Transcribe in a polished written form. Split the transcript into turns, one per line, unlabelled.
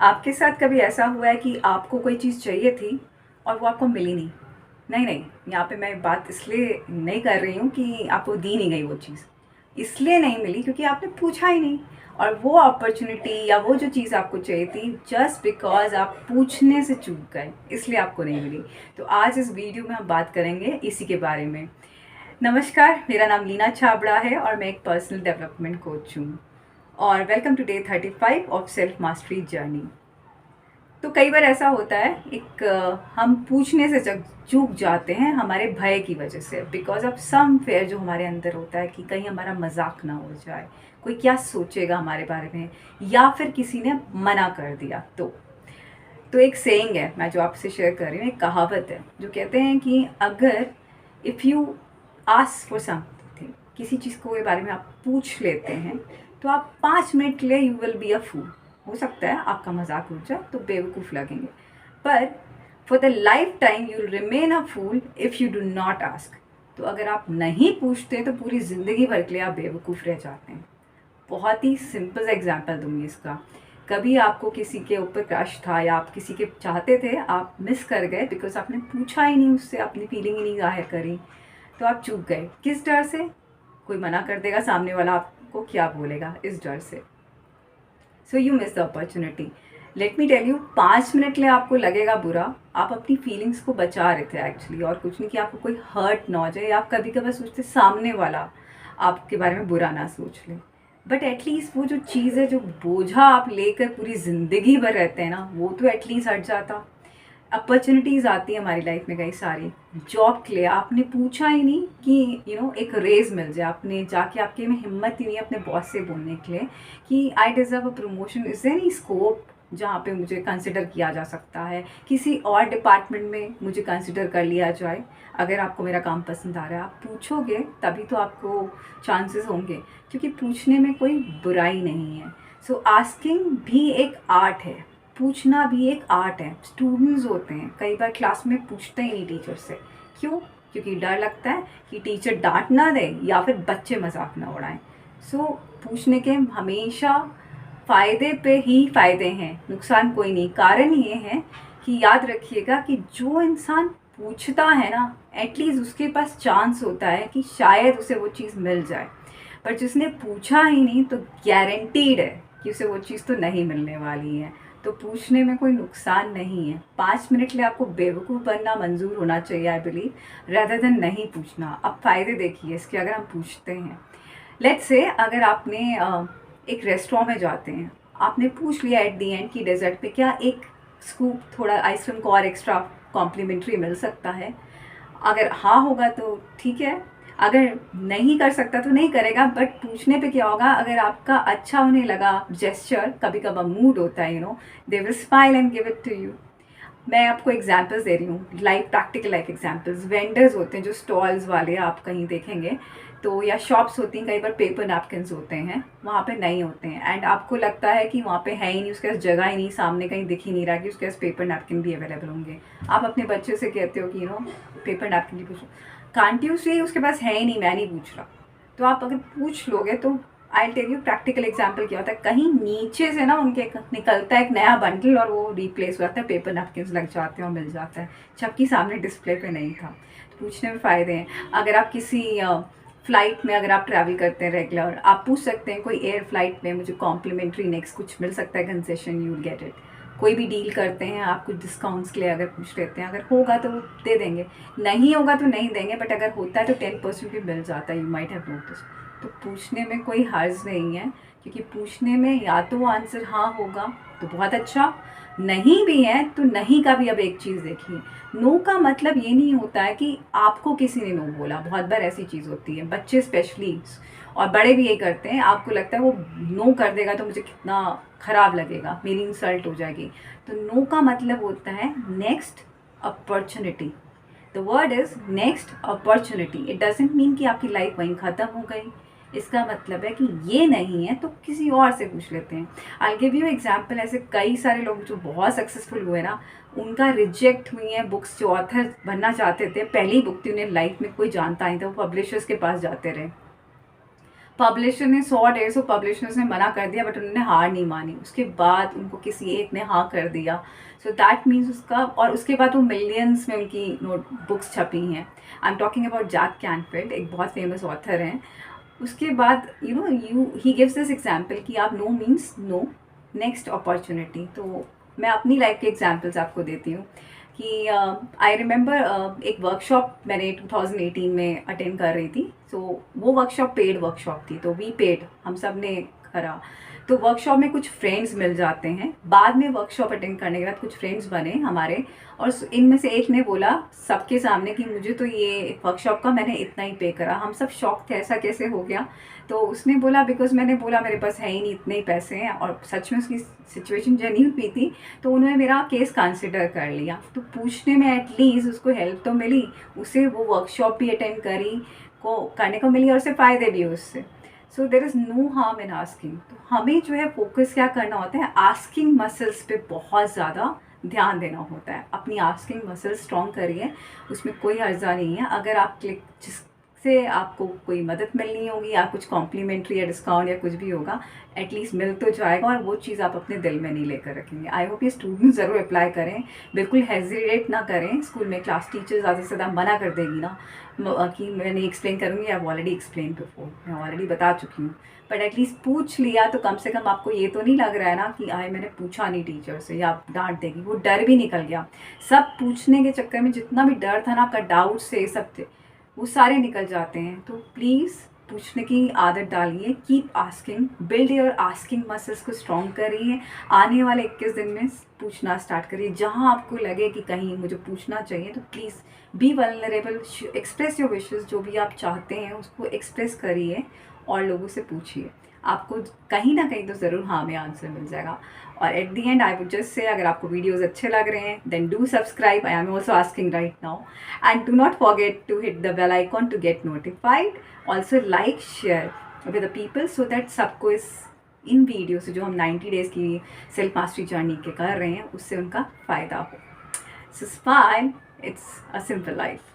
आपके साथ कभी ऐसा हुआ है कि आपको कोई चीज़ चाहिए थी और वो आपको मिली नहीं? नहीं, नहीं, यहाँ पे मैं बात इसलिए नहीं कर रही हूँ कि आपको दी नहीं गई वो चीज़। इसलिए नहीं मिली क्योंकि आपने पूछा ही नहीं, और वो अपॉर्च्युनिटी या वो जो चीज़ आपको चाहिए थी जस्ट बिकॉज़ आप पूछने से चूक गए, इसलिए आपको नहीं मिली। तो आज इस वीडियो में हम बात करेंगे इसी के बारे में। नमस्कार, मेरा नाम लीना छाबड़ा है और मैं एक पर्सनल डेवलपमेंट कोच हूँ। और welcome to day 35 of self mastery journey. तो कई बार ऐसा होता है, हम पूछने से चूक जाते हैं हमारे भय की वजह से, बिकॉज ऑफ सम फेयर जो हमारे अंदर होता है कि कहीं हमारा मजाक ना हो जाए, कोई क्या सोचेगा हमारे बारे में, या फिर किसी ने मना कर दिया। तो एक सेइंग है, मैं जो आपसे शेयर कर रही हूँ, एक कहावत है जो कहते हैं कि अगर if you ask for something, किसी चीज़ को के बारे में आप पूछ लेते हैं, तो आप 5 मिनट के लिए यू विल बी अ फूल। हो सकता है आपका मजाक उड़ जाए तो बेवकूफ़ लगेंगे, पर for the lifetime you will remain a fool if you do not ask. तो अगर आप नहीं पूछते तो पूरी ज़िंदगी भर के लिए आप बेवकूफ़ रह जाते हैं। बहुत ही सिंपल सा एग्जांपल दूंगी इसका। कभी आपको किसी के ऊपर क्रश था या आप किसी के चाहते थे, आप मिस कर गए बिकॉज आपने पूछा ही नहीं उससे, अपनी फीलिंग ही नहीं जाहिर करी, तो आप चूक गए। किस डर से? कोई मना कर देगा, सामने वाला आपको क्या बोलेगा, इस डर से। So you miss the opportunity. Let me tell you, 5 minute के लिए आपको लगेगा बुरा, आप अपनी फीलिंग्स को बचा रहे थे एक्चुअली, और कुछ नहीं कि आपको कोई हर्ट ना हो जाए, या आप कभी कभी सोचते सामने वाला आपके बारे में बुरा ना सोच ले। बट एटलीस्ट वो जो चीज़ है, जो बोझा आप लेकर पूरी ज़िंदगी भर रहते हैं ना, वो तो एटलीस्ट हट जाता। अपॉर्चुनिटीज़ आती है हमारी लाइफ में कई सारी। जॉब के लिए आपने पूछा ही नहीं कि एक रेज मिल जाए, आपने जाके, आपके में हिम्मत ही नहीं अपने बॉस से बोलने के लिए कि I deserve a promotion, is there any scope जहाँ पे मुझे कंसिडर किया जा सकता है, किसी और डिपार्टमेंट में मुझे कंसिडर कर लिया जाए। अगर आपको मेरा काम पसंद आ रहा है, आप पूछोगे तभी तो आपको चांसेस होंगे, क्योंकि पूछने में कोई बुराई नहीं है। सो आस्किंग भी एक आर्ट है, पूछना भी एक आर्ट है। स्टूडेंट्स होते हैं कई बार क्लास में पूछते ही नहीं टीचर से। क्यों? क्योंकि डर लगता है कि टीचर डांट ना दे या फिर बच्चे मजाक ना उड़ाएं। सो पूछने के हमेशा फ़ायदे पे ही फ़ायदे हैं, नुकसान कोई नहीं। कारण ये है कि याद रखिएगा कि जो इंसान पूछता है ना, एटलीस्ट उसके पास चांस होता है कि शायद उसे वो चीज़ मिल जाए। पर जिसने पूछा ही नहीं, तो गारंटीड है कि उसे वो चीज़ तो नहीं मिलने वाली है। तो पूछने में कोई नुकसान नहीं है। 5 मिनट के लिए आपको बेवकूफ़ बनना मंजूर होना चाहिए, आई बिलीव, रेदर देन नहीं पूछना। अब फ़ायदे देखिए इसके, अगर हम पूछते हैं। लेट्स से अगर आपने एक रेस्टोरेंट में जाते हैं, आपने पूछ लिया एट दी एंड कि डेजर्ट पे क्या एक स्कूप थोड़ा आइसक्रीम को और एक्स्ट्रा कॉम्प्लीमेंट्री मिल सकता है। अगर हाँ होगा तो ठीक है, अगर नहीं कर सकता तो नहीं करेगा। बट पूछने पे क्या होगा, अगर आपका अच्छा होने लगा जेस्चर, कभी कभार मूड होता है, they will smile and give it to you. मैं आपको एग्जांपल्स दे रही हूँ, life practical life examples. Vendors होते हैं जो स्टॉल्स वाले, आप कहीं देखेंगे तो, या शॉप्स होती हैं, कई बार पेपर नैपकिन्स होते हैं, वहाँ पे नहीं होते हैं, एंड आपको लगता है कि वहाँ पे है ही नहीं, उसके पास जगह ही नहीं, सामने कहीं दिख ही नहीं रहा कि उसके पास पेपर नैपकिन भी अवेलेबल होंगे। आप अपने बच्चे से कहते हो कि पेपर नैपकिन भी पूछो, कांट यू से उसके पास है ही नहीं, मैं नहीं पूछ रहा। तो आप अगर पूछ लोगे तो I tell you practical example क्या होता है, कहीं नीचे से ना उनके निकलता है एक नया बंडल, और वो रिप्लेस हो जाता है, पेपर नैपकिन्स लग जाते हैं और मिल जाता है, जबकि सामने डिस्प्ले पे नहीं था। तो पूछने में फ़ायदे हैं। अगर आप किसी फ़्लाइट में, अगर आप ट्रैवल करते हैं रेगुलर, आप पूछ सकते हैं कोई एयर फ्लाइट में मुझे कॉम्प्लीमेंट्री नेक्स्ट कुछ मिल सकता है, concession, you will get it. कोई भी डील करते हैं आप कुछ डिस्काउंट्स के लिए, अगर पूछ लेते हैं, अगर होगा तो दे देंगे, नहीं होगा तो नहीं देंगे, बट अगर होता है तो 10% भी मिल जाता है, यू माइट हैव नोटिस। तो पूछने में कोई हर्ज नहीं है, क्योंकि पूछने में या तो वो आंसर हाँ होगा तो बहुत अच्छा, नहीं भी है तो नहीं का भी। अब एक चीज़ देखिए, नो का मतलब ये नहीं होता है कि आपको किसी ने नो बोला। बहुत बार ऐसी चीज़ होती है, बच्चे स्पेशली और बड़े भी ये करते हैं, आपको लगता है वो नो कर देगा तो मुझे कितना ख़राब लगेगा, मेरी इंसल्ट हो जाएगी। तो नो का मतलब होता है next opportunity. The word is next opportunity. It doesn't mean कि आपकी लाइफ वहीं ख़त्म हो गई। इसका मतलब है कि ये नहीं है तो किसी और से पूछ लेते हैं। I give you example. ऐसे कई सारे लोग जो बहुत सक्सेसफुल हुए ना, उनका रिजेक्ट हुई है बुक्स। जो ऑथर बनना चाहते थे, पहली बुक थी, उन्हें लाइफ में कोई जानता नहीं था, वो पब्लिशर्स के पास जाते रहे, पब्लिशर ने 100-150 पब्लिशर्स ने मना कर दिया, बट उन्होंने हार नहीं मानी। उसके बाद उनको किसी एक ने हाँ कर दिया। सो दैट मीन्स उसका, और उसके बाद वो मिलियंस में उनकी नोट बुक्स छपी हैं। I am talking about Jack Canfield, एक बहुत फेमस ऑथर हैं। उसके बाद ही गिव्स दिस एग्जाम्पल कि आप no means no, next opportunity. तो मैं अपनी लाइफ के एग्जाम्पल्स आपको देती हूँ कि आई रिमेंबर एक वर्कशॉप मैंने 2018 में अटेंड कर रही थी। सो वो वर्कशॉप पेड वर्कशॉप थी, तो वी पेड, हम सब ने करा। तो वर्कशॉप में कुछ फ्रेंड्स मिल जाते हैं, बाद में वर्कशॉप अटेंड करने के बाद कुछ फ्रेंड्स बने हमारे, और इनमें से एक ने बोला सबके सामने कि मुझे तो ये वर्कशॉप का मैंने इतना ही पे करा। हम सब शॉक थे, ऐसा कैसे हो गया। तो उसने बोला बिकॉज मैंने बोला मेरे पास है ही नहीं, इतने ही पैसे हैं, और सच में उसकी सिचुएशन जेन्युइन भी थी। तो उन्होंने मेरा केस कंसिडर कर लिया। तो पूछने में एटलीस्ट उसको हेल्प तो मिली, उसे वो वर्कशॉप भी अटेंड करने को मिली, और उसे फ़ायदे भी हुए उससे। So there is no harm in asking. तो हमें जो है फोकस क्या करना होता है, आस्किंग मसल्स पे बहुत ज़्यादा ध्यान देना होता है। अपनी आस्किंग मसल स्ट्रॉन्ग करिए, उसमें कोई अर्जा नहीं है। अगर आप जिससे आपको कोई मदद मिलनी होगी, या कुछ कॉम्प्लीमेंट्री या डिस्काउंट या कुछ भी होगा, एटलीस्ट मिल तो जाएगा, और वो चीज़ आप अपने दिल में नहीं लेकर रखेंगे। आई होप ये स्टूडेंट्स ज़रूर अप्लाई करें, बिल्कुल हेजिटेट ना करें। स्कूल में क्लास टीचर ज़्यादा से ज़्यादा मना कर देगी ना कि मैं नहीं एक्सप्लेन करूँगी, आई ऑलरेडी एक्सप्लेन बिफोर, मैं ऑलरेडी बता चुकी हूँ। बट एटलीस्ट पूछ लिया तो कम से कम आपको ये तो नहीं लग रहा है ना कि मैंने पूछा नहीं टीचर से, या आप डांट देगी। वो डर भी निकल गया। सब पूछने के चक्कर में जितना भी डर था ना आपका, डाउट से सब थे, वो सारे निकल जाते हैं। तो प्लीज़ पूछने की आदत डालिए, keep asking, build your asking muscles को स्ट्रॉन्ग करिए। आने वाले 21 दिन में पूछना स्टार्ट करिए। जहाँ आपको लगे कि कहीं मुझे पूछना चाहिए, तो please be vulnerable, express your wishes, जो भी आप चाहते हैं उसको एक्सप्रेस करिए और लोगों से पूछिए। आपको कहीं ना कहीं तो ज़रूर हाँ में आंसर मिल जाएगा। और at the end I would just say, अगर आपको वीडियोस अच्छे लग रहे हैं then do subscribe, I am also asking right now, and do not forget to hit the bell icon to get notified. Also like share with the people, so that सबको इन video से, जो हम 90 days की self mastery journey के कर रहे हैं, उससे उनका फ़ायदा हो। सो smile, it's a simple life.